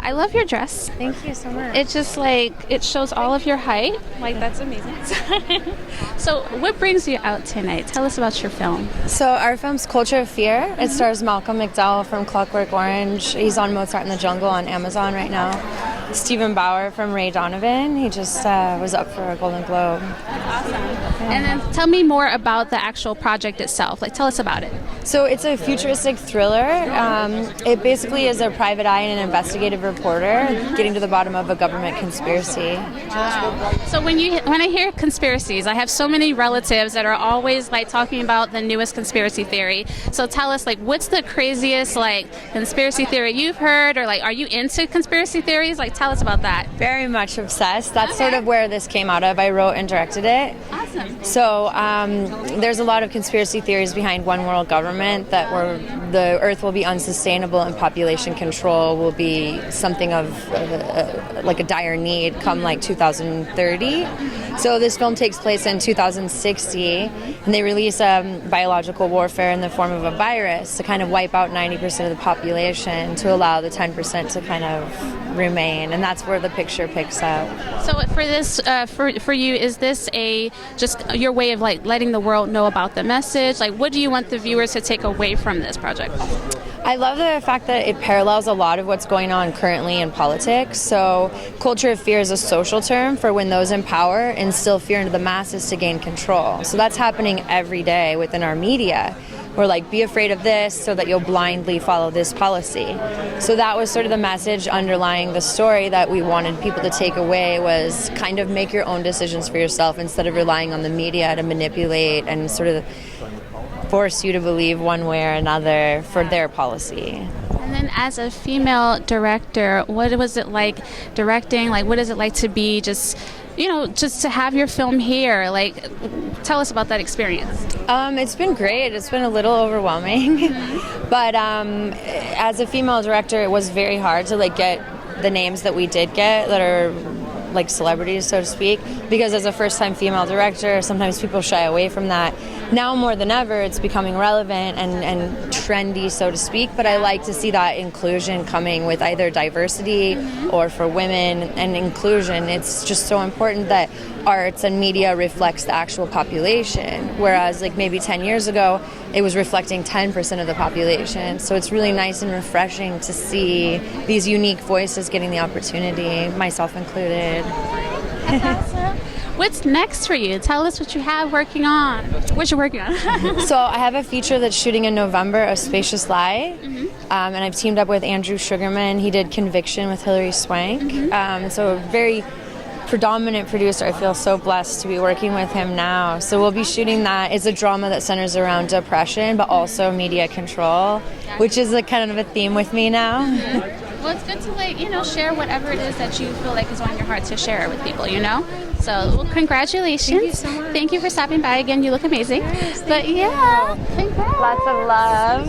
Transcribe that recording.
I love your dress. Thank you so much. It's just like, it shows all of your height. Like, that's amazing. So what brings you out tonight? Tell us about your film. So our film's Culture of Fear. It stars Malcolm McDowell from Clockwork Orange. He's on Mozart in the Jungle on Amazon right now. Stephen Bauer from Ray Donovan. He just was up for a Golden Globe. Awesome. And then tell me more about the actual project itself. Like, tell us about it. So it's a futuristic thriller. It basically is a private eye and an investigative reporter getting to the bottom of a government conspiracy. Wow. So when I hear conspiracies, I have so many relatives that are always like talking about the newest conspiracy theory. So tell us, like, what's the craziest like conspiracy theory you've heard, or like, are you into conspiracy theories? Like, tell us about that. Very much obsessed. That's sort of where this came out of. I wrote and directed it. Awesome. So there's a lot of conspiracy theories behind one world government that the Earth will be unsustainable and population control will be something of like a dire need come like 2030. So this film takes place in 2060, and they release biological warfare in the form of a virus to kind of wipe out 90% of the population to allow the 10% to kind of remain, and that's where the picture picks up. So for this, for you, is this just your way of like letting the world know about the message? Like, what do you want the viewers to take away from this project? I love the fact that it parallels a lot of what's going on currently in politics. So culture of fear is a social term for when those in power instill fear into the masses to gain control. So that's happening every day within our media. We're like, be afraid of this so that you'll blindly follow this policy. So that was sort of the message underlying the story that we wanted people to take away, was kind of make your own decisions for yourself instead of relying on the media to manipulate and sort of force you to believe one way or another for their policy. And then as a female director, what was it like directing? Like, what is it like to be just to have your film here? Like, tell us about that experience. It's been great. It's been a little overwhelming. But as a female director, it was very hard to like get the names that we did get that are like celebrities, so to speak, because as a first-time female director, sometimes people shy away from that. Now more than ever, it's becoming relevant and trendy, so to speak, but I like to see that inclusion coming with either diversity or for women and inclusion. It's just so important that arts and media reflects the actual population, whereas like maybe 10 years ago, it was reflecting 10% of the population. So it's really nice and refreshing to see these unique voices getting the opportunity, myself included. That's awesome. What's next for you? Tell us what you have working on. What you're working on. So I have a feature that's shooting in November, A Spacious Lie. And I've teamed up with Andrew Sugarman. He did Conviction with Hilary Swank. So a very predominant producer. I feel so blessed to be working with him now. So we'll be shooting that. It's a drama that centers around depression, but also media control, which is like kind of a theme with me now. Well, it's good to share whatever it is that you feel like is on your heart to share with people, So, well, congratulations. Thank you so much. Thank you for stopping by again. You look amazing. But yeah, congrats. Lots of love.